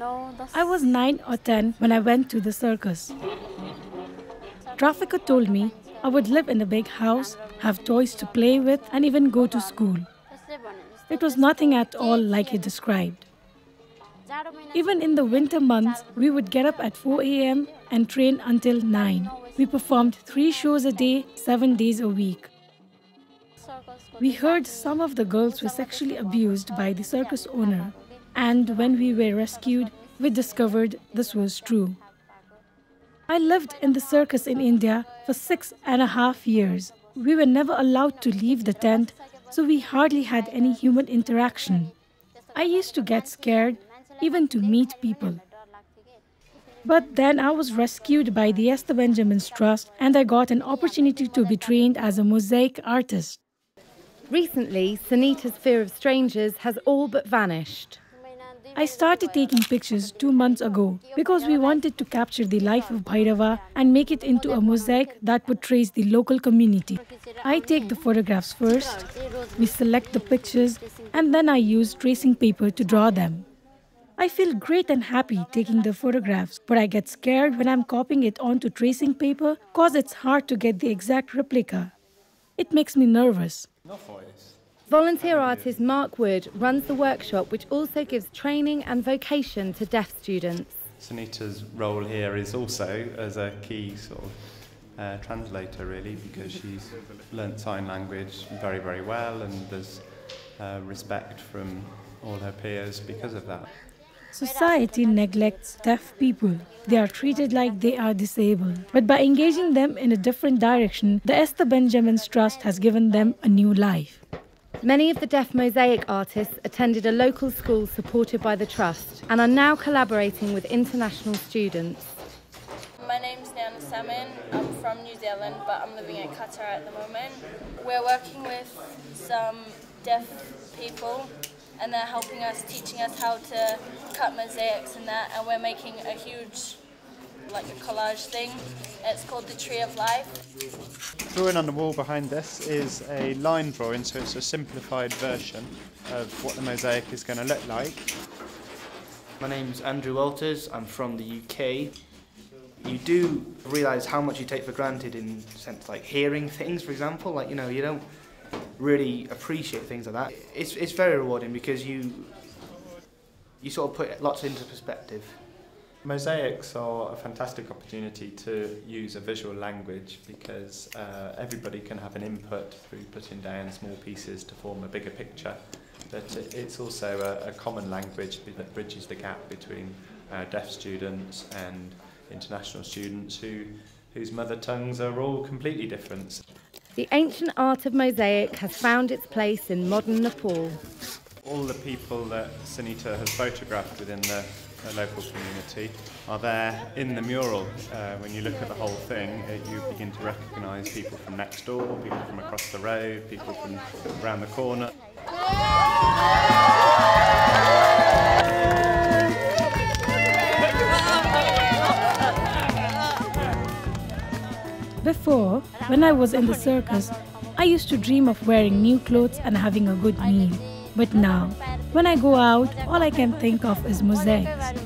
I was 9 or 10 when I went to the circus. Trafficker told me I would live in a big house, have toys to play with, and even go to school. It was nothing at all like he described. Even in the winter months, we would get up at 4 a.m. and train until 9. We performed 3 shows a day, 7 days a week. We heard some of the girls were sexually abused by the circus owner, and when we were rescued, we discovered this was true. I lived in the circus in India for 6.5 years. We were never allowed to leave the tent, so we hardly had any human interaction. I used to get scared, even to meet people. But then I was rescued by the Esther Benjamins Trust, and I got an opportunity to be trained as a mosaic artist. Recently, Sunita's fear of strangers has all but vanished. I started taking pictures 2 months ago because we wanted to capture the life of Bhairava and make it into a mosaic that would trace the local community. I take the photographs first, we select the pictures, and then I use tracing paper to draw them. I feel great and happy taking the photographs, but I get scared when I'm copying it onto tracing paper because it's hard to get the exact replica. It makes me nervous. Volunteer artist Mark Wood runs the workshop, which also gives training and vocation to deaf students. Sunita's role here is also as a key sort of translator, really, because she's learnt sign language very, very well, and there's respect from all her peers because of that. Society neglects deaf people. They are treated like they are disabled. But by engaging them in a different direction, the Esther Benjamins Trust has given them a new life. Many of the deaf mosaic artists attended a local school supported by the Trust and are now collaborating with international students. My name's Nana Salmon. I'm from New Zealand, but I'm living in Qatar at the moment. We're working with some deaf people, and they're helping us, teaching us how to cut mosaics and that, and we're making a huge, like a collage thing. It's called the Tree of Life. Drawing on the wall behind this is a line drawing, so it's a simplified version of what the mosaic is going to look like. My name's Andrew Walters, I'm from the UK. You do realise how much you take for granted in sense like hearing things, for example, like, you know, you don't really appreciate things like that. It's very rewarding because you sort of put lots into perspective. Mosaics are a fantastic opportunity to use a visual language because everybody can have an input through putting down small pieces to form a bigger picture. But it's also a common language that bridges the gap between deaf students and international students whose mother tongues are all completely different. The ancient art of mosaic has found its place in modern Nepal. All the people that Sunita has photographed within the local community are there in the mural. When you look at the whole thing, you begin to recognise people from next door, people from across the road, people from around the corner. Before, when I was in the circus, I used to dream of wearing new clothes and having a good meal. But now, when I go out, all I can think of is mosaics.